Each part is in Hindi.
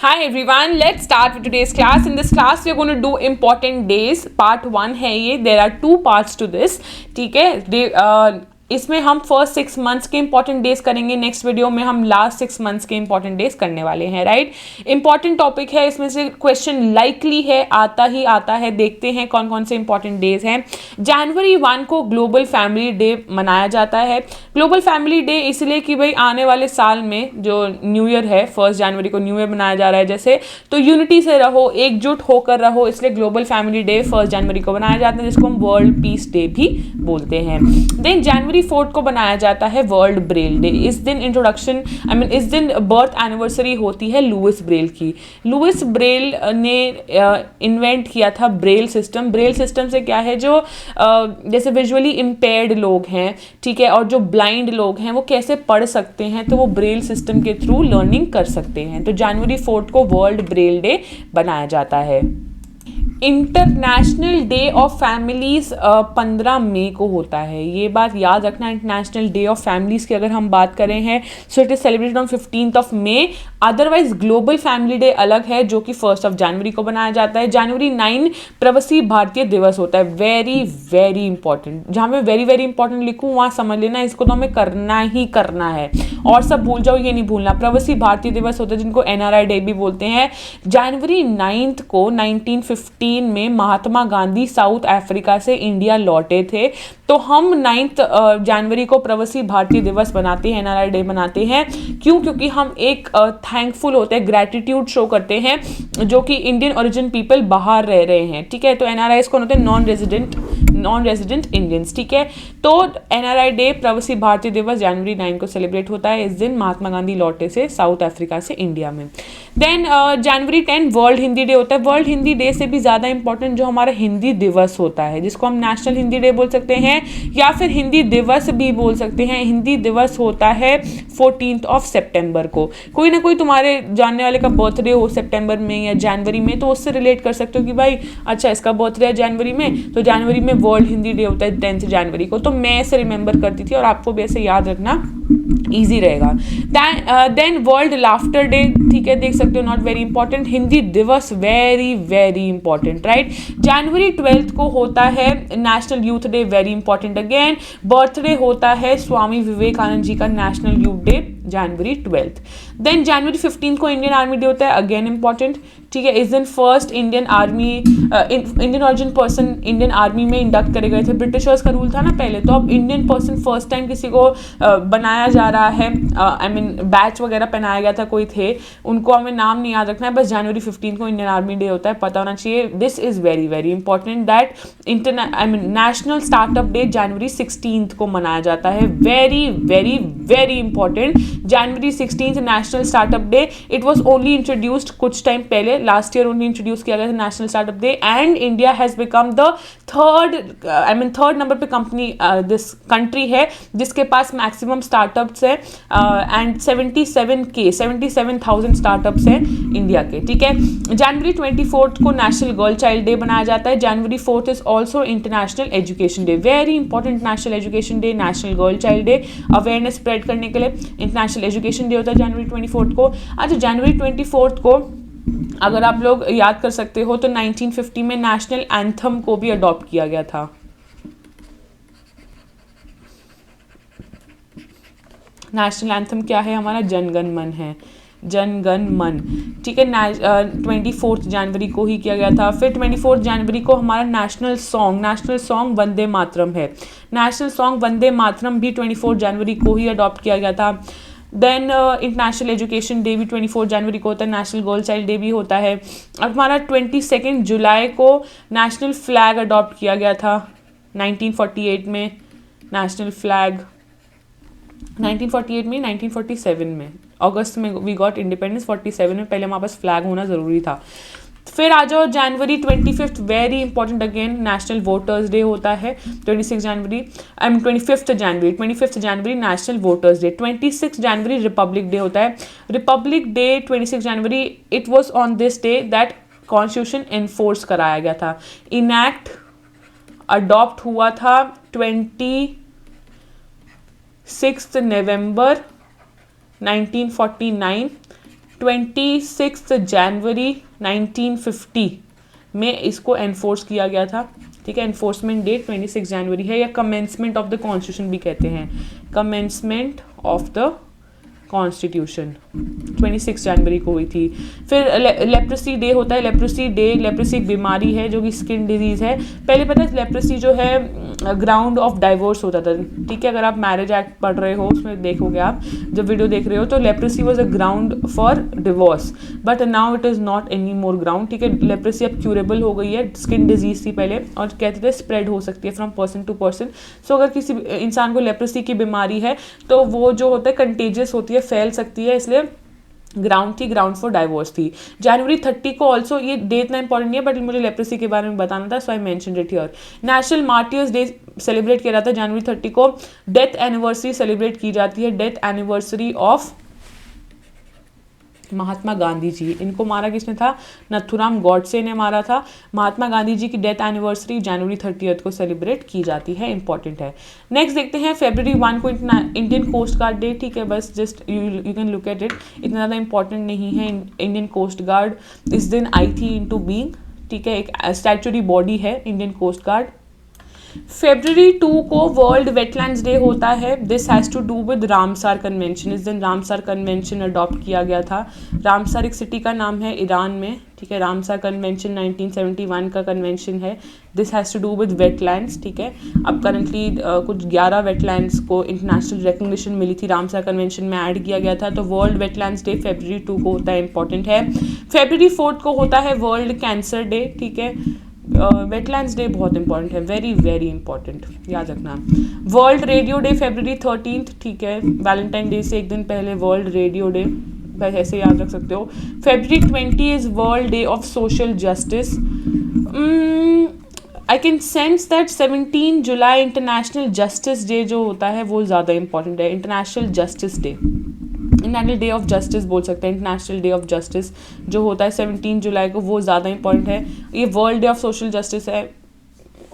Hi everyone, let's start with today's class. In this class, we are going to do important days. Part 1 है ये. There are 2 parts to this. ठीक है. इसमें हम फर्स्ट 6 मंथ्स के इंपॉर्टेंट डेज करेंगे. नेक्स्ट वीडियो में हम लास्ट 6 मंथ्स के इंपॉर्टेंट डेज करने वाले हैं. राइट. इंपॉर्टेंट टॉपिक है. इसमें से क्वेश्चन लाइकली है, आता ही आता है. देखते हैं कौन कौन से इंपॉर्टेंट डेज हैं. जनवरी 1 को ग्लोबल फैमिली डे मनाया जाता है. ग्लोबल फैमिली डे इसलिए कि भाई आने वाले साल में जो न्यू ईयर है, 1 जनवरी को न्यू ईयर मनाया जा रहा है जैसे, तो यूनिटी से रहो, एकजुट होकर रहो, इसलिए ग्लोबल फैमिली डे 1 जनवरी को बनाया जाता है, जिसको हम वर्ल्ड पीस डे भी बोलते हैं. देन जनवरी 4 को बनाया जाता है वर्ल्ड ब्रेल डे. इस दिन इंट्रोडक्शन इस दिन बर्थ एनिवर्सरी होती है लुइस ब्रेल की. लुइस ब्रेल ने इन्वेंट किया था ब्रेल सिस्टम. ब्रेल सिस्टम से क्या है, जो जैसे विजुअली इम्पेयर्ड लोग हैं, ठीक है, और जो ब्लाइंड लोग हैं, वो कैसे पढ़ सकते हैं, तो वो ब्रेल सिस्टम के थ्रू लर्निंग कर सकते हैं. तो जनवरी 4 को वर्ल्ड ब्रेल डे बनाया जाता है. इंटरनेशनल डे ऑफ फैमिलीज़ 15 मई को होता है. ये बात याद रखना, इंटरनेशनल डे ऑफ फैमिलीज़ की अगर हम बात करें हैं, so it is celebrated on 15 May. Otherwise global family day अलग है, जो कि 1 जनवरी को बनाया जाता है. जनवरी 9 प्रवासी भारतीय दिवस होता है. Very very important. जहाँ मैं वेरी वेरी इंपॉर्टेंट लिखूँ वहाँ समझ लेना, इसको तो हमें करना ही करना है, और सब भूल जाओ ये नहीं भूलना. प्रवासी भारतीय दिवस होता है, जिनको NRI डे भी बोलते हैं. जनवरी 9 को 1915 में महात्मा गांधी साउथ अफ्रीका से इंडिया लौटे थे. तो हम 9 जनवरी को प्रवासी भारतीय दिवस बनाते हैं, NRI डे बनाते हैं. क्यों? क्योंकि हम एक थैंकफुल होते हैं, ग्रेटिट्यूड शो करते हैं, जो कि इंडियन ओरिजिन पीपल बाहर रह रहे हैं. ठीक है. तो NRI कौन होते हैं? Non resident Indians. ठीक है. तो NRI डे प्रवासी भारतीय दिवस जनवरी 9 को सेलिब्रेट होता है. इस दिन महात्मा गांधी लौटे से साउथ अफ्रीका से इंडिया में. देन जनवरी 10 वर्ल्ड हिंदी डे होता है. वर्ल्ड हिंदी डे से भी ज़्यादा इंपॉर्टेंट जो हमारा हिंदी दिवस होता है, जिसको हम नेशनल हिंदी डे बोल सकते हैं या फिर हिंदी दिवस भी बोल सकते हैं. हिंदी दिवस होता है 14 सितंबर को. कोई ना कोई तुम्हारे जानने वाले का बर्थडे हो सितंबर में या जनवरी में, तो उससे रिलेट कर सकते हो कि भाई अच्छा इसका बर्थडे है जनवरी में, तो जनवरी में वर्ल्ड हिंदी डे होता है 10 जनवरी को. तो मैं ऐसे रिमेंबर करती थी, और आपको भी ऐसे याद रखना ईजी रहेगा. Then world laughter day. ठीक है, देख सकते हो, नॉट वेरी इंपॉर्टेंट. हिंदी दिवस वेरी वेरी इंपॉर्टेंट. राइट. जनवरी 12 को होता है national youth day. Very important again. Birthday होता है स्वामी विवेकानंद जी का, नेशनल यूथ डे जनवरी 12. देन जनवरी 15 को इंडियन आर्मी डे होता है. Again important. ठीक है. इस दिन first Indian origin person Indian army में इंडक्ट करे गए थे. ब्रिटिशर्स का रूल था ना पहले, तो अब इंडियन पर्सन फर्स्ट टाइम किसी को बनाया जा रहा है. बैच वगैरह पहनाया गया था, कोई थे, उनको हमें नाम नहीं याद रखना है, बस जनवरी 15 को इंडियन आर्मी डे होता है, पता होना चाहिए. This is very very important that national startup day जनवरी 16 को मनाया जाता है. Very very very important. जनवरी 16 national startup day. It was only introduced कुछ टाइम पहले, लास्ट ईयर ओनली इंट्रोड्यूस किया गया था national startup day. And India has become the third number पे कंपनी दिस कंट्री है जिसके पास मैक्सिमम स्टार्टअप्स है. एंड 77,000 स्टार्टअप्स हैं इंडिया के. ठीक है. जनवरी 24 को नेशनल गर्ल चाइल्ड डे बनाया जाता है. जनवरी 4 is also international education day. Very important. National education day, national girl child day, awareness spread करने के लिए इंटरनेशनल एजुकेशन डे होता है जनवरी 24 को. अच्छा, जनवरी 24 को अगर आप लोग याद कर सकते हो तो 1950 में नेशनल एंथम को भी अडॉप्ट किया गया था. नेशनल एंथम क्या है हमारा? जनगण मन है, जनगण मन. ठीक है. 24 जनवरी को ही किया गया था. फिर 24 जनवरी को हमारा नेशनल सॉन्ग वंदे मातरम है. नेशनल सॉन्ग वंदे मातरम भी 24 जनवरी को ही अडॉप्ट किया गया था. देन इंटरनेशनल एजुकेशन डे भी 24 जनवरी को होता है. नेशनल गर्ल चाइल्ड डे भी होता है. अब हमारा 22 जुलाई को नेशनल फ्लैग अडॉप्ट किया गया था 1948 में. नेशनल फ्लैग 1948 में, 1947 में अगस्त में वी गॉट इंडिपेंडेंस. 47 में पहले हमारे पास फ्लैग होना ज़रूरी था. फिर आ जाओ जनवरी 25, very important again, national voters day होता है. 25 जनवरी नेशनल वोटर्स डे. 26 जनवरी रिपब्लिक डे होता है. Republic day 26 January. It was on this day that constitution enforce कराया गया था. इनैक्ट अडॉप्ट हुआ था 26 नवंबर 1949. 26 जनवरी 1950 में इसको एनफोर्स किया गया था, ठीक है। एनफोर्समेंट डेट 26 जनवरी है, या कमेंसमेंट ऑफ द कॉन्स्टिट्यूशन भी कहते हैं, कमेंसमेंट ऑफ द कॉन्स्टिट्यूशन 26 जनवरी को हुई थी। फिर लेप्रेसी डे होता है। लेप्रेसी डे, लेप्रेसी एक बीमारी है जो कि स्किन डिजीज़ है। पहले पता है लेप्रेसी जो है ग्राउंड ऑफ डाइवोर्स होता था, ठीक है। अगर आप मैरिज एक्ट पढ़ रहे हो उसमें देखोगे, आप जब वीडियो देख रहे हो, तो leprosy was a ground for divorce, but now it is not any more ground, ठीक है। लेप्रेसी अब क्यूरेबल हो गई है, स्किन डिजीज थी पहले, और कहते थे स्प्रेड हो सकती है फ्रॉम पर्सन टू पर्सन। सो अगर किसी इंसान को लेप्रेसी की बीमारी है तो वो जो होता है कंटेजियस होती है, फैल सकती है, इसलिए ग्राउंड थी, ग्राउंड फॉर डाइवोर्स थी। जनवरी 30 को ऑल्सो, ये डेट इतना इंपॉर्टेंट नहीं है बट मुझे लेप्रेसी के बारे में बताना था, so I mentioned it here. National martyrs day celebrate किया जाता है जनवरी 30 को। डेथ एनिवर्सरी सेलिब्रेट की जाती है, death anniversary of Mahatma Gandhi ji. इनको मारा किसने था? नथुराम गॉडसे ने मारा था। महात्मा गांधी जी की डेथ एनिवर्सरी जनवरी 30 को सेलिब्रेट की जाती है, इंपॉर्टेंट है। नेक्स्ट देखते हैं फरवरी 1 को इंडियन कोस्ट गार्ड डे, ठीक है। बस just you can look at it, इतना ज़्यादा इंपॉर्टेंट नहीं है। इंडियन कोस्ट गार्ड इस दिन आई थी इनटू बीइंग, ठीक है। एक स्टैट्यूटरी बॉडी है इंडियन कोस्ट गार्ड। February 2 को वर्ल्ड वेटलैंड्स डे होता है। This has to do with Ramsar convention. इस दिन रामसार कन्वेंशन अडॉप्ट किया गया था। रामसार एक सिटी का नाम है ईरान में, ठीक है। रामसार कन्वेंशन 1971 का कन्वेंशन है। This has to do with wetlands, ठीक है। अब करंटली कुछ 11 वेटलैंड्स को इंटरनेशनल रिकग्निशन मिली थी, रामसार कन्वेंशन में ऐड किया गया था। तो वर्ल्ड वेटलैंड्स डे February 2 को होता है, इंपॉर्टेंट है। February 4 को होता है वर्ल्ड कैंसर डे, ठीक है। वेटलैंड्स डे बहुत इंपॉर्टेंट है, वेरी वेरी इंपॉर्टेंट, याद रखना। वर्ल्ड रेडियो डे February 13, ठीक है। वैलेंटाइन डे से एक दिन पहले वर्ल्ड रेडियो डे, ऐसे याद रख सकते हो। February 20 is world day of social justice. I can sense that 17 July international justice day जो होता है वो ज़्यादा इंपॉर्टेंट है। International justice day, international day of justice बोल सकते हैं। इंटरनेशनल डे ऑफ जस्टिस जो होता है 17 जुलाई को, वो ज़्यादा इंपॉर्टेंट है। ये world day of social justice है,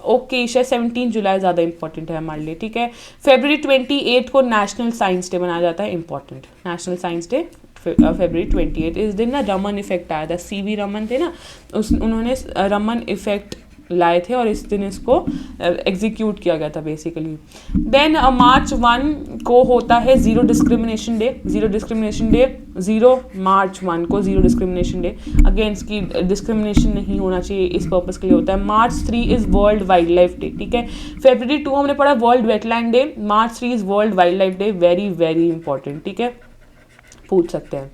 ओके, शायद 17 जुलाई ज़्यादा इंपॉर्टेंट है हमारे लिए, ठीक है। February 28 को नेशनल साइंस डे मनाया जाता है, important. National science day February 28। इस दिन ना रमन इफेक्ट आया था, CV रमन थे ना, उन्होंने रमन इफेक्ट लाए थे और इस दिन इसको एग्जीक्यूट किया गया था बेसिकली। देन March 1 को होता है zero discrimination day. Zero discrimination day, March 1 को ज़ीरो डिस्क्रिमिनेशन डे, अगेंस्ट की डिस्क्रिमिनेशन नहीं होना चाहिए, इस पर्पज़ के लिए होता है। March 3 is world wild life day, ठीक है। February 2 हमने पढ़ा world wetland day, March 3 is world wild life day, very very important, ठीक है, पूछ सकते हैं।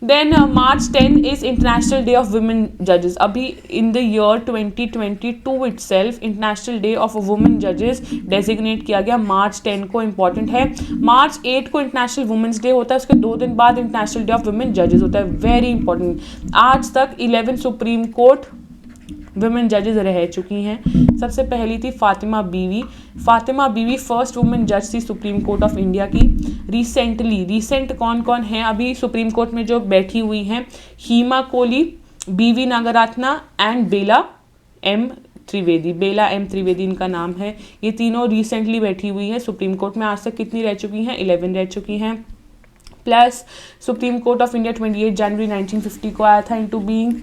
Then March 10 is International Day of Women Judges. अभी in the year 2022 itself International Day of Women Judges designate किया गया, March 10 को, important है। March 8 को International Women's Day होता है, उसके 2 दिन बाद International Day of Women Judges होता है, very important। आज तक 11 सुप्रीम कोर्ट वुमेन जजेस रह चुकी हैं। सबसे पहली थी फातिमा बीवी। फातिमा बीवी फर्स्ट वुमेन जज थी सुप्रीम कोर्ट ऑफ इंडिया की। रिसेंट कौन कौन है अभी सुप्रीम कोर्ट में जो बैठी हुई हैं? Hima Kohli, B V Nagarathna and Bela M Trivedi. Bela M Trivedi इनका नाम है। ये तीनों रिसेंटली बैठी हुई हैं सुप्रीम कोर्ट में। आज तक कितनी रह चुकी हैं? 11 रह चुकी हैं। Plus supreme court of India 28 जनवरी 1950 को आया था into being.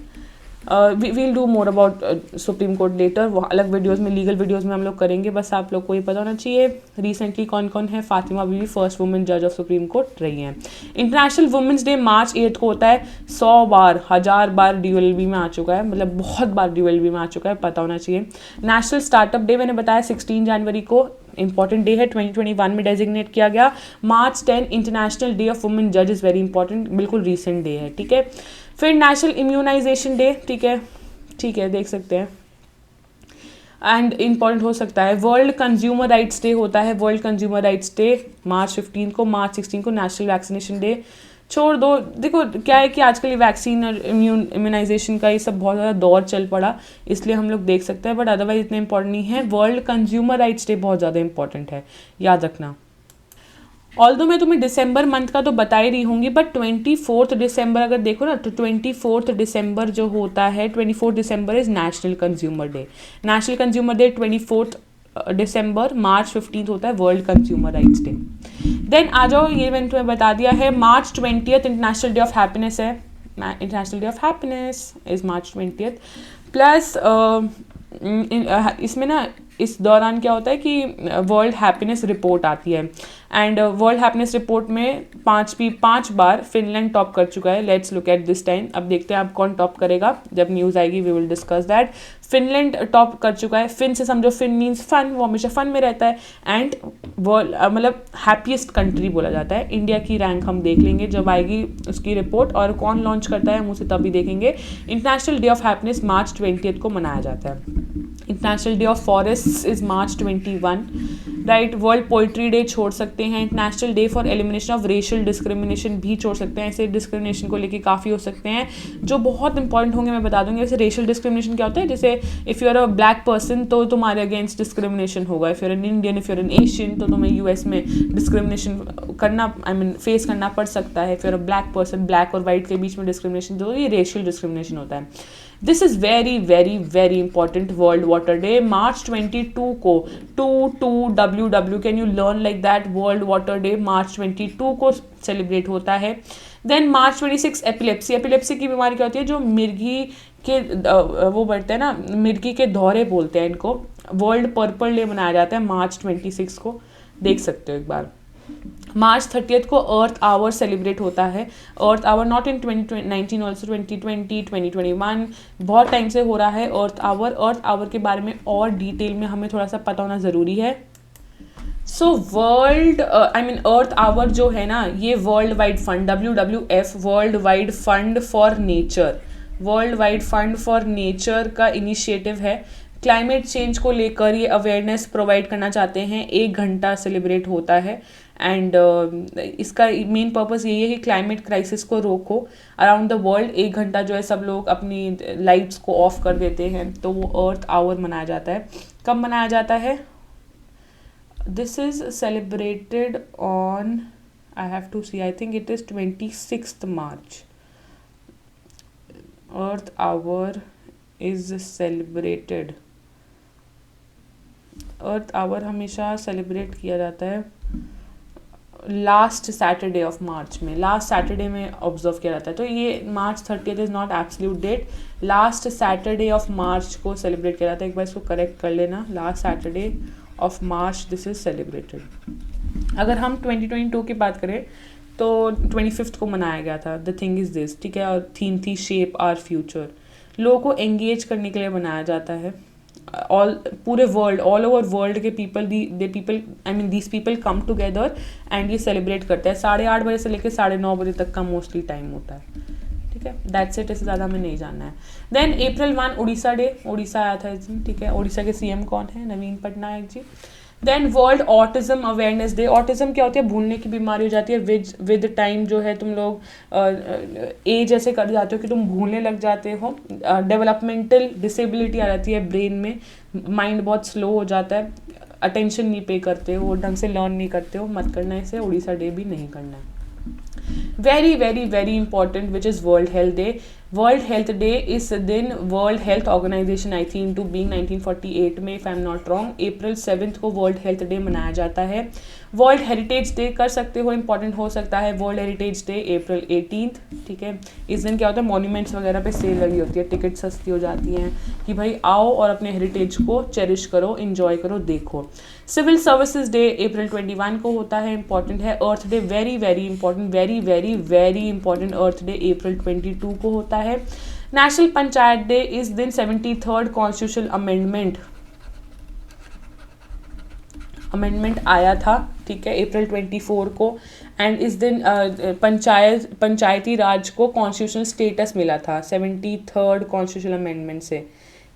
We'll do more about supreme court later, वो अलग वीडियोस में, लीगल वीडियोस में हम लोग करेंगे। बस आप लोग को ये पता होना चाहिए रिसेंटली कौन कौन है। फातिमा बीवी फर्स्ट वुमेन जज ऑफ सुप्रीम कोर्ट रही हैं। इंटरनेशनल वुमेंस डे March 8 को होता है। 100 बार, 1000 बार DLB में आ चुका है, मतलब बहुत बार DLB में आ चुका है, पता होना चाहिए। नेशनल स्टार्टअप डे मैंने बताया 16 जनवरी को, इंपॉर्टेंट डे है, 2021 में डेजिग्नेट किया गया। March 10 international day of women जज इज़ वेरी इंपॉर्टेंट, बिल्कुल रिसेंट डे है, ठीक है। फिर नेशनल इम्यूनाइजेशन डे, ठीक है, देख सकते हैं, एंड इम्पॉर्टेंट हो सकता है। वर्ल्ड कंज्यूमर राइट्स डे होता है, world consumer rights day March 15 को। March 16 को नेशनल वैक्सीनेशन डे। छोड़ दो, देखो क्या है कि आजकल वैक्सीन और इम्यूनाइजेशन का ये सब बहुत ज़्यादा दौर चल पड़ा, इसलिए हम लोग देख सकते हैं, बट अदरवाइज इतना इंपॉर्टेंट नहीं है। वर्ल्ड कंज्यूमर राइट्स डे बहुत ज़्यादा इंपॉर्टेंट है, याद रखना। ऑल्दो मैं तुम्हें दिसंबर मंथ का तो बता ही रही होंगी, बट 24 दिसंबर अगर देखो ना, तो 24 दिसंबर जो होता है, 24 दिसंबर is national consumer day. National consumer day 24 दिसंबर, मार्च 15 होता है world consumer rights day. Then आ जाओ, ये मैंने तुम्हें बता दिया है, मार्च 20 इंटरनेशनल डे ऑफ हैप्पीनेस है। International day of happiness is March 20 plus इसमें ना इस दौरान क्या होता है कि वर्ल्ड हैप्पीनेस रिपोर्ट आती है, एंड वर्ल्ड हैप्पीनेस रिपोर्ट में 5 बार फिनलैंड टॉप कर चुका है। Let's look at this time. अब देखते हैं अब कौन टॉप करेगा, जब न्यूज़ आएगी we will discuss that. Finland top कर चुका है। फिन से समझो, फिन मीन्स फन, वो हमेशा फन में रहता है, एंड वर्ल्ड मतलब हैप्पीएस्ट कंट्री बोला जाता है। इंडिया की रैंक हम देख लेंगे जब आएगी उसकी रिपोर्ट, और कौन लॉन्च करता है हम उसे तभी देखेंगे। इंटरनेशनल डे ऑफ हैप्पीनेस मार्च 20 को मनाया जाता है। International day of forest is March 21, right. World poetry day छोड़ सकते हैं। International day for elimination of racial discrimination भी छोड़ सकते हैं। ऐसे डिस्क्रिमिनेशन को लेके काफ़ी हो सकते हैं जो बहुत इंपॉर्टेंट होंगे, मैं बता दूंगी। जैसे रेशियल डिस्क्रिमिनेशन क्या होता है, जैसे if you are a black person तो तुम्हारे अगेंस्ट डिस्क्रिमिनेशन होगा। If you are an Indian, if you are an Asian तो तुम्हें यूएस में डिस्क्रिमिनेशन करना फेस करना पड़ सकता है। If you are a black person, black और वाइट के बीच में डिस्क्रिमिनेशन, तो ये रेशियल डिस्क्रिमिनेशन होता है। This is very very very important. World water day मार्च 22 को, 22WW, can you learn like that. World water day मार्च 22 को सेलिब्रेट होता है। देन मार्च 26 एपिलेप्सी। एपिलेप्सी की बीमारी क्या होती है, जो मिर्गी के वो बढ़ते हैं ना, मिर्गी के दौरे बोलते हैं इनको। वर्ल्ड पर्पल डे मनाया जाता है मार्च 26 को, देख सकते हो एक बार। मार्च 30 को अर्थ आवर सेलिब्रेट होता है। अर्थ आवर नॉट इन 2019 ऑल्सो 2020 2021 बहुत टाइम से हो रहा है अर्थ आवर। अर्थ आवर के बारे में और डिटेल में हमें थोड़ा सा पता होना ज़रूरी है। सो वर्ल्ड अर्थ आवर जो है ना, ये world wide fund WWF, world wide fund for nature, world wide fund for nature का इनिशिएटिव है। क्लाइमेट चेंज को लेकर ये अवेयरनेस प्रोवाइड करना चाहते हैं। 1 घंटा सेलिब्रेट होता है, एंड इसका मेन पर्पस यही है कि क्लाइमेट क्राइसिस को रोको अराउंड द वर्ल्ड। 1 घंटा जो है सब लोग अपनी लाइट्स को ऑफ कर देते हैं, तो वो अर्थ आवर मनाया जाता है। कब मनाया जाता है? This is celebrated on, I have to see, I think it is 26 March. Earth hour is celebrated, earth hour हमेशा सेलिब्रेट किया जाता है लास्ट सैटरडे ऑफ मार्च में, लास्ट सैटरडे में ऑब्जर्व किया जाता है। तो ये March 30 is not absolute date, last Saturday of March को सेलिब्रेट किया जाता है। एक बार इसको करेक्ट कर लेना, last Saturday of March this is celebrated. अगर हम 2022 की बात करें तो 25 को मनाया गया था। द थिंग इज़ दिस, ठीक है, और थीम थी शेप आवर फ्यूचर। लोगों को एंगेज करने के लिए बनाया जाता है। ऑल पूरे वर्ल्ड, ऑल ओवर वर्ल्ड के people, these people come together and ये सेलिब्रेट करते हैं। 8:30 बजे से लेकर 9:30 बजे तक का मोस्टली टाइम होता है, ठीक है। दैट्स इट, इससे ज़्यादा हमें नहीं जानना है। Then April 1 Orissa day, Orissa आया था इस दिन, ठीक है। उड़ीसा के सीएम कौन है? Naveen Patnaik ji. Then world autism awareness day. Autism क्या होती है? भूलने की बीमारी हो जाती है विद टाइम, जो है तुम लोग एज ऐसे कर जाते हो कि तुम भूलने लग जाते हो। डेवलपमेंटल डिसेबिलिटी आ जाती है ब्रेन में, माइंड बहुत स्लो हो जाता है, अटेंशन नहीं पे करते हो, ढंग से लर्न नहीं करते हो। मत करना इसे, उड़ीसा डे भी नहीं करना है। Very very very important which is world health day. World health day इस दिन world health organization I think to being 1948 में, if I am not wrong, अप्रैल 7 को वर्ल्ड हेल्थ डे मनाया जाता है। वर्ल्ड हेरिटेज डे कर सकते हो, इंपॉर्टेंट हो सकता है। वर्ल्ड हेरिटेज डे अप्रैल 18, ठीक है। इस दिन क्या होता है, मॉन्यूमेंट्स वगैरह पे सेल लगी होती है, टिकट सस्ती हो जाती हैं कि भाई आओ और अपने हेरिटेज को चेरिश करो, इंजॉय करो, देखो। सिविल सर्विसेज डे अप्रैल 21 को होता है, इंपॉर्टेंट है। Earth day very very important, very very very important, earth day अप्रैल 22 को होता है। नेशनल पंचायत डे, इस दिन 73rd कॉन्स्टिट्यूशनल अमेंडमेंट आया था, ठीक है, अप्रैल 24 को। एंड इस दिन पंचायती राज को कॉन्स्टिट्यूशनल स्टेटस मिला था 73rd कॉन्स्टिट्यूशनल अमेंडमेंट से,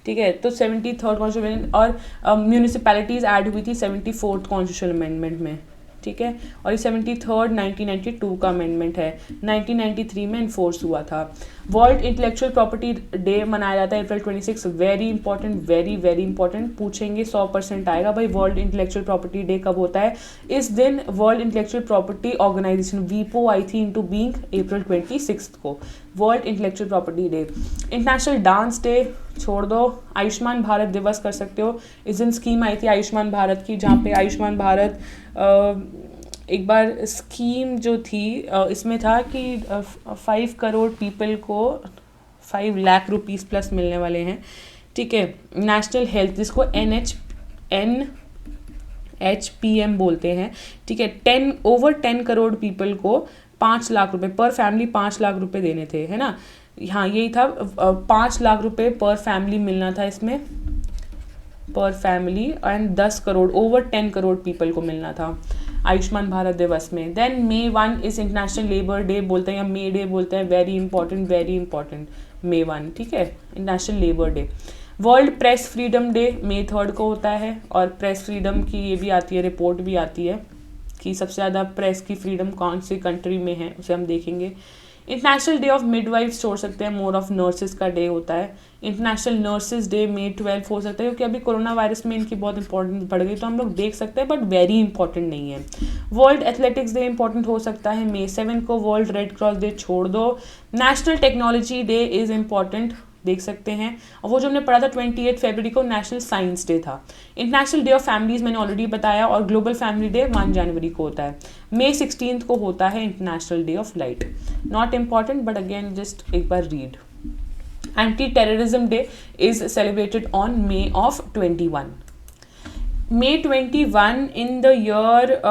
ठीक है। तो 73rd कॉन्स्टिट्यूशनल, और म्यूनिसिपैलिटीज़ ऐड हुई थी 74th कॉन्स्टिट्यूशनल अमेंडमेंट में, ठीक है। और ये 73rd 1992 का अमेंडमेंट है, 1993 में इन्फोर्स हुआ था। वर्ल्ड इंटेलेक्चुअल प्रॉपर्टी डे मनाया जाता है April 26, very important, very very important, पूछेंगे 100% आएगा भाई वर्ल्ड इंटेलेक्चुअल प्रॉपर्टी डे कब होता है। इस दिन वर्ल्ड इंटेलेक्चुअल प्रॉपर्टी ऑर्गेनाइजेशन वीपो आई थी इनटू बीइंग April 26 को, world intellectual property day. International dance day छोड़ दो, आयुष्मान भारत दिवस कर सकते हो। इस दिन स्कीम आई थी आयुष्मान भारत की, जहाँ पे आयुष्मान भारत एक बार स्कीम जो थी इसमें था कि 5 करोड़ पीपल को 5 लाख रुपीज़ प्लस मिलने वाले हैं, ठीक है। नेशनल हेल्थ, जिसको NHPM बोलते हैं, ठीक है। ओवर 10 करोड़ पीपल को 5 लाख रुपए पर फैमिली, 5 लाख रुपए देने थे, है ना। हाँ यही था, 5 लाख रुपए पर फैमिली मिलना था इसमें, पर family, and 10 crore, over 10 crore people को मिलना था आयुष्मान भारत दिवस में। Then May 1 is international labour day बोलते हैं या मे डे बोलते हैं, very important, very important, May 1, ठीक है, international labour day. World press freedom day May 3 को होता है, और प्रेस फ्रीडम की ये भी आती है, रिपोर्ट भी आती है कि सबसे ज़्यादा प्रेस की फ्रीडम कौन सी कंट्री में है, उसे हम देखेंगे। इंटरनेशनल डे ऑफ मिडवाइफ्स छोड़ सकते हैं, मोर ऑफ नर्सेज का डे होता है। इंटरनेशनल नर्सेज डे May 12 हो सकता है, क्योंकि अभी कोरोना वायरस में इनकी बहुत इंपॉर्टेंस बढ़ गई, तो हम लोग देख सकते हैं, बट वेरी इंपॉर्टेंट नहीं है। वर्ल्ड एथलेटिक्स डे इंपॉर्टेंट हो सकता है May 7 को। वर्ल्ड रेड क्रॉस डे छोड़ दो। National technology day is important, देख सकते हैं। और वो जो हमने पढ़ा था 28 फरवरी को नेशनल साइंस डे था। इंटरनेशनल डे ऑफ फैमिलीज मैंने ऑलरेडी बताया, और ग्लोबल फैमिली डे 1 जनवरी को होता है। May 16 को होता है international day of light, not important but again just एक बार read. Anti terrorism day is celebrated on May of 21। May 21 in the year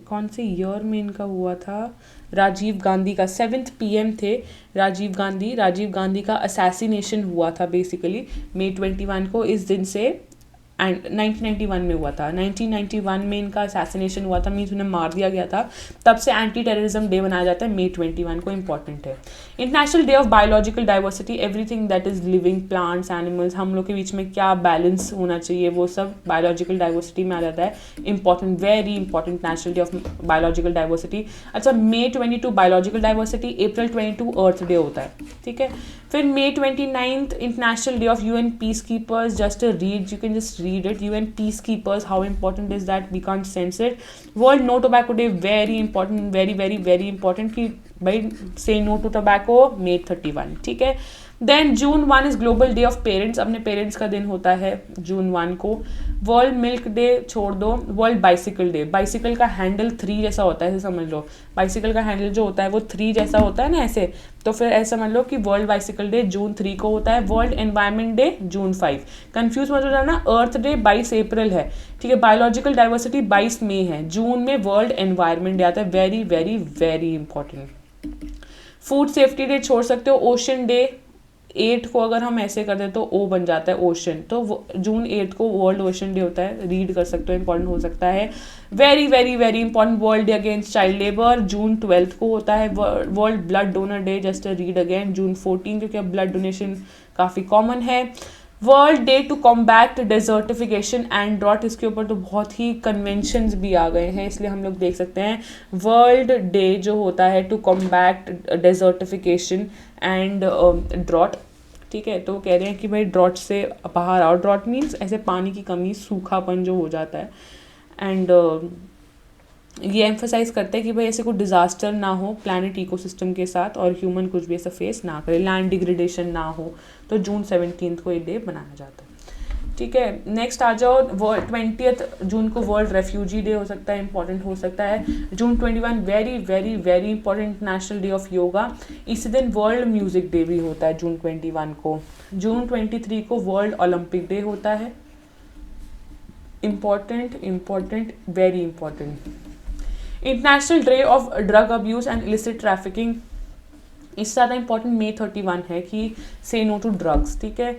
कौन से ईयर में इनका हुआ था, राजीव गांधी का 7th PM थे राजीव गांधी का असैसिनेशन हुआ था बेसिकली May 21 को, इस दिन से, एंड 1991 में हुआ था। 1991 में इनका असैसिनेशन हुआ था, मीन्स उन्हें मार दिया गया था, तब से एंटी टेररिज्म डे मनाया जाता है May 21 को, इंपॉर्टेंट है। International day of biological diversity, everything that is living, plants, animals, हम लोग के बीच में क्या बैलेंस होना चाहिए, वो सब बायोलॉजिकल डाइवर्सिटी में आ जाता है, important, very important national day of biological diversity. अच्छा, May 22 बायोलॉजिकल डाइवर्सिटी, April 22 अर्थ डे होता है, ठीक है। फिर May 29 international day of UN peace keepers, just read, you can just read it, UN peacekeepers, how important is that, we can't sense it। World No Tobacco Day, very important, very very very important कि भाई say no to tobacco, May 31, ठीक है। Then June 1 is global day of parents, अपने पेरेंट्स का दिन होता है June 1 को। वर्ल्ड मिल्क डे छोड़ दो। वर्ल्ड बाइसिकल डे, बाइसिकल का हैंडल 3 जैसा होता है, ऐसे समझ लो, बाइसिकल का हैंडल जो होता है वो 3 जैसा होता है ना ऐसे, तो फिर ऐसा समझ लो कि वर्ल्ड बाइसिकल डे June 3 को होता है। World environment day June 5, confuse मत हो जाना, अर्थ डे 22 अप्रैल है, ठीक है। बायोलॉजिकल डाइवर्सिटी 22 मई है, जून में वर्ल्ड एनवायरनमेंट डे आता है, very very very important. Food safety day छोड़ सकते हो। ओशन डे 8 को अगर हम ऐसे कर दें तो ओ बन जाता है ओशन, तो June 8 को वर्ल्ड ओशन डे होता है, रीड कर सकते हो, इंपॉर्टेंट हो सकता है। Very very very important, world day against child labour June 12 को होता है। World blood donor day, just read again June 14, क्योंकि अब ब्लड डोनेशन काफ़ी कॉमन है। World day to combat desertification and drought, इसके ऊपर तो बहुत ही कन्वेंशंस भी आ गए हैं, इसलिए हम लोग देख सकते हैं वर्ल्ड डे जो होता है to combat desertification and drought, ठीक है। तो कह रहे हैं कि भाई ड्रॉट से बाहर आओ, ड्रॉट मीन्स ऐसे पानी की कमी, सूखापन जो हो जाता है, एंड ये एम्फोसाइज करते हैं कि भाई ऐसे कोई डिज़ास्टर ना हो प्लानट इकोसिस्टम के साथ, और ह्यूमन कुछ भी ऐसा फेस ना करे, लैंड डिग्रेडेशन ना हो, तो June 17 को ये डे बनाया जाता है, ठीक है। नेक्स्ट आ जाओ, 20th जून को वर्ल्ड रेफ्यूजी डे हो सकता है, इंपॉर्टेंट हो सकता है। June 21 very very very important, national day of yoga. इसी दिन वर्ल्ड म्यूजिक डे भी होता है June 21 को। June 23 को वर्ल्ड ओलंपिक डे होता है, important important very important. International day of drug abuse and illicit trafficking, इससे ज़्यादा इंपॉर्टेंट May 31 है कि से नो टू ड्रग्स, ठीक है।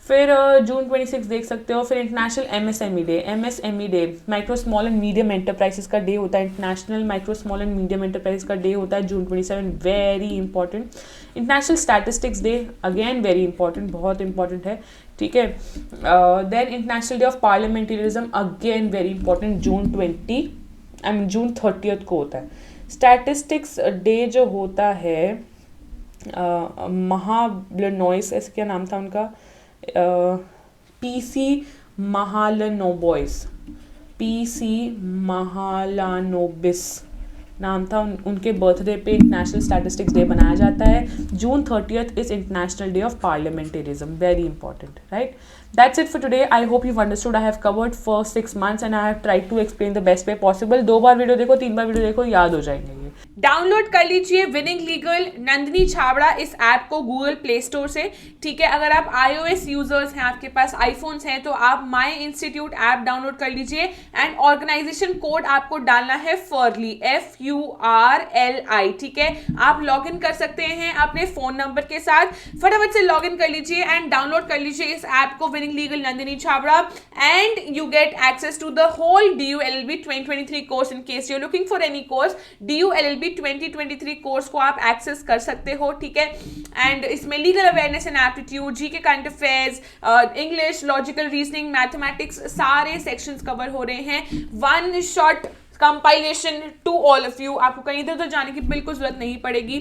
फिर June 26 देख सकते हो। फिर international MSME day, micro small and medium enterprises का डे होता है, international micro small and medium enterprise का डे होता है June 27, very important. International statistics day, again very important, बहुत इंपॉर्टेंट है, ठीक है। Then international day of parliamentarism, again very important, June 30 को होता है, स्टैटिस्टिक्स डे जो होता है, महालनोबिस, ऐसे क्या नाम था उनका, पीसी महालनोबिस, पीसी महालानोबिस नाम था उनके बर्थडे पे इंटरनेशनल स्टैटिस्टिक्स डे मनाया जाता है. जून 30th is international day of parliamentarism. Very important, right? That's it for today. I hope you've understood. I have covered for 6 months and I have tried to explain the best way possible. 2 bar video देखो, 3 बार वीडियो देखो, याद हो जाएंगे ये. डाउनलोड कर लीजिए विनिंग लीगल नंदिनी छाबड़ा इस ऐप को गूगल प्ले स्टोर से. ठीक है, अगर आप iOS यूजर्स हैं, आपके पास आईफोन्स हैं, तो आप माई इंस्टीट्यूट ऐप डाउनलोड कर लीजिए एंड ऑर्गेनाइजेशन कोड आपको डालना है फॉरली, FURLI. ठीक है, आप लॉग इन कर सकते हैं अपने फोन नंबर के साथ. फटाफट से लॉग इन कर लीजिए एंड डाउनलोड कर लीजिए इस ऐप को, winning legal Nandini Chhabra, and you get access to the whole DULLB 2023 course. In case you are looking for any course, DULLB 2023 course को आप एक्सेस कर सकते हो. ठीक है, एंड इसमें legal awareness and aptitude, GK current affairs, English, logical reasoning, mathematics, सारे सेक्शंस कवर हो रहे हैं. One shot compilation to all of you. आपको कहीं इधर उधर जाने की बिल्कुल जरूरत नहीं पड़ेगी.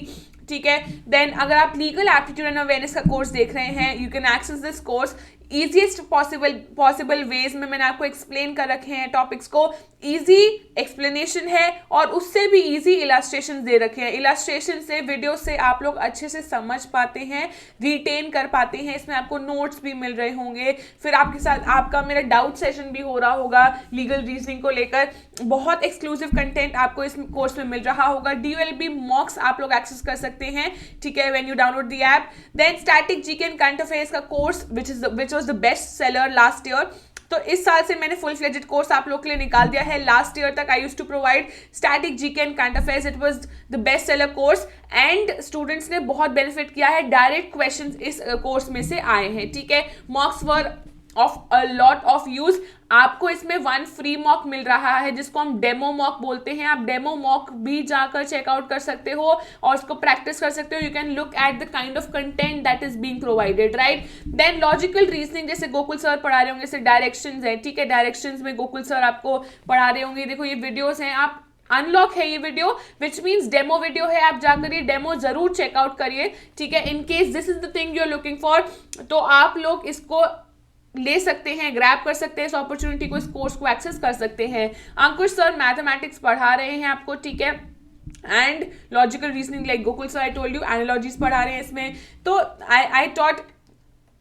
ठीक है, देन अगर आप लीगल एप्टीट्यूड एंड अवेयरनेस का कोर्स देख रहे हैं, you can access this course easiest possible ways में. मैंने आपको एक्सप्लेन कर रखे हैं टॉपिक्स को. इजी एक्सप्लेनेशन है और उससे भी इजी इलास्ट्रेशन दे रखे हैं. इलास्ट्रेशन से, वीडियो से आप लोग अच्छे से समझ पाते हैं, रिटेन कर पाते हैं. इसमें आपको नोट्स भी मिल रहे होंगे, फिर आपके साथ आपका मेरा डाउट सेशन भी हो रहा होगा लीगल रीजनिंग को लेकर. बहुत एक्सक्लूसिव कंटेंट आपको इस कोर्स में मिल रहा होगा. DULLB मॉक्स आप लोग एक्सेस कर सकते हैं. ठीक है, when you download the app. Then static GK and current affairs का course which was the best seller last year. तो इस साल से मैंने फुल फ्लेजेड कोर्स आप लोग के लिए निकाल दिया है. लास्ट ईयर तक I used to provide static GK and current affairs. It was the best seller course and students ने बहुत बेनिफिट किया है. डायरेक्ट क्वेश्चंस इस कोर्स में से आए हैं. ठीक है, मॉक्स वर of a lot of use. आपको इसमें 1 फ्री मॉक मिल रहा है जिसको हम डेमो मॉक बोलते हैं. आप डेमो मॉक भी जाकर चेकआउट कर सकते हो और उसको प्रैक्टिस कर सकते हो. You can look at the kind of content that is being provided, right? Then logical reasoning, जैसे गोकुल सर पढ़ा रहे होंगे, जैसे डायरेक्शंस है. ठीक है, डायरेक्शंस में गोकुल सर आपको पढ़ा रहे होंगे. देखो ये वीडियोस हैं, आप अनलॉक है ये video, which means demo video है. आप जाकर ये डेमो जरूर चेकआउट करिए. ठीक है, in case this is the thing you are looking for, तो आप लोग इसको ले सकते हैं, ग्रैब कर सकते हैं इस अपॉर्चुनिटी को, इस कोर्स को एक्सेस कर सकते हैं. अंकुश सर मैथमेटिक्स पढ़ा रहे हैं आपको. ठीक है, and logical reasoning like Gokul sir I told you, analogies पढ़ा रहे हैं इसमें. तो I taught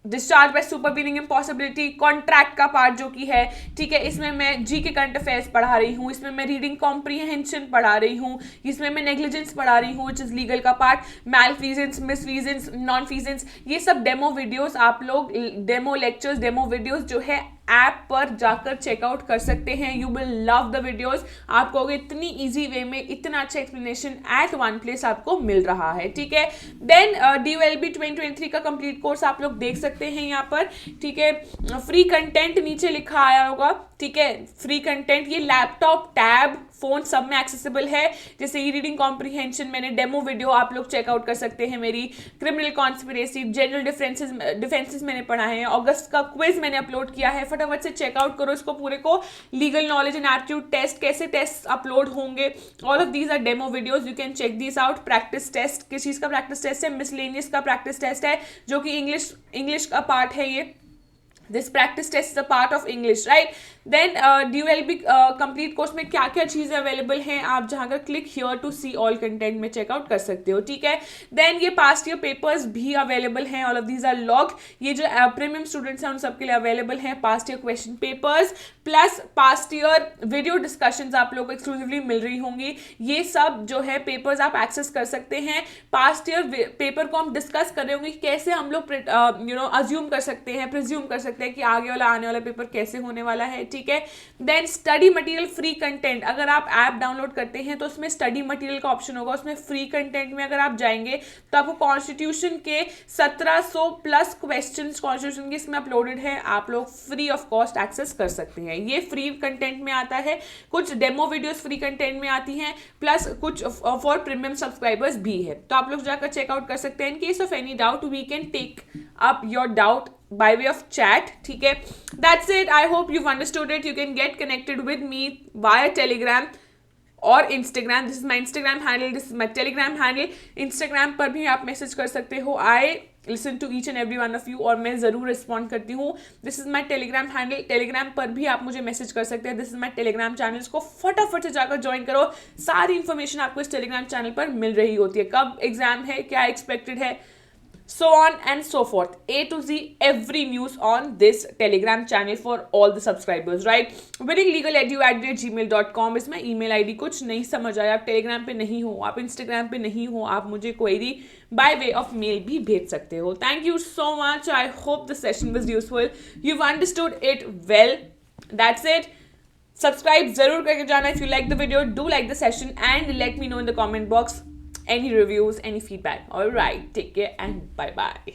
discharge by supervening impossibility, contract का पार्ट जो कि है. ठीक है, इसमें मैं जी के करंट अफेयर्स पढ़ा रही हूँ, इसमें मैं रीडिंग कॉम्प्रीहेंशन पढ़ा रही हूँ, इसमें मैं नेग्लिजेंस पढ़ा रही हूँ विच इज लीगल का पार्ट, मैलफीजेंस, मिसफीजेंस, नॉन फीजेंस. ये सब डेमो वीडियोस आप लोग, डेमो लेक्चर्स, डेमो वीडियोस जो है ऐप पर जाकर चेकआउट कर सकते हैं. You will love the videos. आप कहोगे इतनी इजी वे में इतना अच्छा एक्सप्लेनेशन एट वन प्लेस आपको मिल रहा है. ठीक है, देन DULLB 2023 का कंप्लीट कोर्स आप लोग देख सकते हैं यहाँ पर. ठीक है, फ्री कंटेंट नीचे लिखा आया होगा. ठीक है, फ्री कंटेंट ये लैपटॉप, टैब, फोन सब में एक्सेसिबल है. जैसे ई रीडिंग कॉम्प्रीहेंशन मैंने डेमो वीडियो आप लोग चेकआउट कर सकते हैं मेरी. क्रिमिनल कॉन्स्पिरेसी, जनरल डिफेंसेस मैंने पढ़ा है. अगस्त का क्विज मैंने अपलोड किया है. फटाफट से चेकआउट करो इसको पूरे को. Legal knowledge and aptitude test, कैसे टेस्ट अपलोड होंगे, all of these are demo videos. You can check this out. Practice test, किस चीज़ का प्रैक्टिस टेस्ट है? मिसलेनियस का प्रैक्टिस टेस्ट है जो कि इंग्लिश का पार्ट है. ये this practice test is a part of English, right? Then DULLB complete course में क्या क्या चीज़ें अवेलेबल हैं, आप जहाँ का click here to see all content में चेकआउट कर सकते हो. ठीक है, देन ये पास्ट ईयर पेपर्स भी अवेलेबल हैं. All of these are locked. ये जो प्रीमियम स्टूडेंट्स हैं उन सबके लिए अवेलेबल हैं past year question papers plus past year video discussions आप लोग को एक्सक्लूसिवली मिल रही होंगी. ये सब जो है पेपर्स आप एक्सेस कर सकते हैं. पास्ट ईयर पेपर को हम डिस्कस कर रहे होंगे कि कैसे हम लोग अज्यूम कर सकते हैं, प्रिज्यूम कर सकते हैं कि आगे वाला आने वाला पेपर कैसे होने वाला है. ठीक है, then study material, free content. अगर आप ऐप डाउनलोड करते हैं तो उसमें स्टडी मटेरियल का ऑप्शन होगा. उसमें फ्री कंटेंट में अगर आप जाएंगे तो आपको कॉन्स्टिट्यूशन के 1700 प्लस क्वेश्चंस कॉन्स्टिट्यूशन के इसमें अपलोडेड है. आप लोग फ्री ऑफ कॉस्ट एक्सेस कर सकते हैं. ये फ्री कंटेंट में आता है. कुछ डेमो वीडियोस फ्री कंटेंट में आती हैं, प्लस कुछ फॉर प्रीमियम सब्सक्राइबर्स भी है. तो आप लोग जाकर चेकआउट कर सकते हैं. In case of any doubt we can take up your doubt by way of chat. ठीक है, that's it. I hope you've understood it. You can get connected with me via Telegram. और Instagram, this is my Instagram handle, this is my Telegram handle. Instagram पर भी आप मैसेज कर सकते हो, I listen to each and every one of you, और मैं ज़रूर रिस्पॉन्ड करती हूँ। This is my Telegram handle, Telegram पर भी आप मुझे मैसेज कर सकते हैं। This is my Telegram channel, इसको फटाफट से जाकर ज्वाइन करो। सारी इन्फॉर्मेशन आपको इस टेलीग्राम चैनल पर मिल रही होती है, कब एग्जाम है, क्या एक्सपेक्टेड है, so on and so forth, A to Z, every news on this telegram channel for all the subscribers, right? winninglegaledu@gmail.com is my email ID। कुछ नहीं समझ आया, आप टेलीग्राम पे नहीं हो, आप इंस्टाग्राम पे नहीं हो, आप मुझे query by way of male भी भेज सकते हो। Thank you so much, I hope the session was useful, you understood it well. That's it, subscribe जरूर करके जाना if you like the video, do like the session and let me know in the comment box any reviews, any feedback. All right, take care and bye bye.